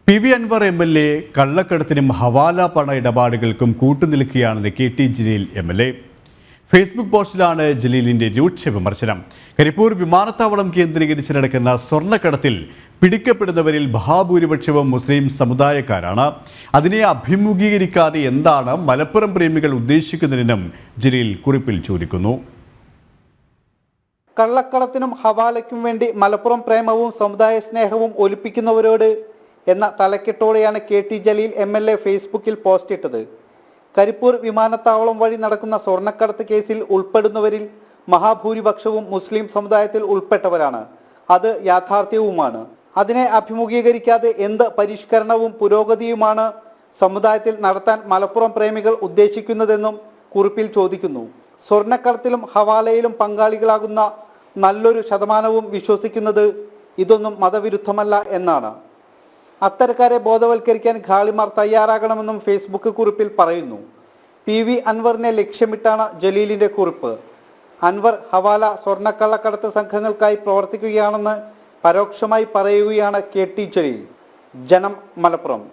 PV Anwar MLA കള്ളക്കടത്തിനും ഹവാല പണ ഇടപാടുകൾക്കും കൂട്ടുനിൽക്കുകയാണെന്ന് KT Jaleel MLA. Facebook പോസ്റ്റിലാണ് ജലീലിന്റെ രൂക്ഷ വിമർശനം. കരിപ്പൂർ വിമാനത്താവളം കേന്ദ്രീകരിച്ച് നടക്കുന്ന സ്വർണ്ണക്കടത്തിൽ പിടിക്കപ്പെടുന്നവരിൽ മഹാഭൂരിപക്ഷവും മുസ്ലിം സമുദായക്കാരാണ്. അതിനെ അഭിമുഖീകരിക്കാതെ എന്താണ് മലപ്പുറം പ്രേമികൾ ഉദ്ദേശിക്കുന്നതെന്നും ജലീൽ കുറിപ്പിൽ ചോദിക്കുന്നു. കള്ളക്കടത്തിനും ഹവാലയ്ക്കും വേണ്ടി മലപ്പുറം പ്രേമവും സമുദായ സ്നേഹവും ഒലിപ്പിക്കുന്നവരോട് എന്ന തലക്കെട്ടോടെയാണ് KT ജലീൽ MLA ഫേസ്ബുക്കിൽ പോസ്റ്റ് ഇട്ടത്. കരിപ്പൂർ വിമാനത്താവളം വഴി നടക്കുന്ന സ്വർണ്ണക്കടത്ത് കേസിൽ ഉൾപ്പെടുന്നവരിൽ മഹാഭൂരിപക്ഷവും മുസ്ലിം സമുദായത്തിൽ ഉൾപ്പെട്ടവരാണ്. അത് യാഥാർത്ഥ്യവുമാണ്. അതിനെ അഭിമുഖീകരിക്കാതെ എന്ത് പരിഷ്കരണവും പുരോഗതിയുമാണ് സമുദായത്തിൽ നടത്താൻ മലപ്പുറം പ്രേമികൾ ഉദ്ദേശിക്കുന്നതെന്നും കുറിപ്പിൽ ചോദിക്കുന്നു. സ്വർണ്ണക്കടത്തിലും ഹവാലയിലും പങ്കാളികളാകുന്ന നല്ലൊരു ശതമാനവും വിശ്വസിക്കുന്നത് ഇതൊന്നും മതവിരുദ്ധമല്ല എന്നാണ്. അത്തരക്കാരെ ബോധവൽക്കരിക്കാൻ ഖാളിമാർ തയ്യാറാകണമെന്നും ഫേസ്ബുക്ക് കുറിപ്പിൽ പറയുന്നു. PV അൻവറിനെ ലക്ഷ്യമിട്ടാണ് ജലീലിന്റെ കുറിപ്പ്. അൻവർ ഹവാല സ്വർണ്ണക്കള്ളക്കടത്ത് സംഘങ്ങൾക്കായി പ്രവർത്തിക്കുകയാണെന്ന് പരോക്ഷമായി പറയുകയാണ് KT ജലീൽ. ജനം, മലപ്പുറം.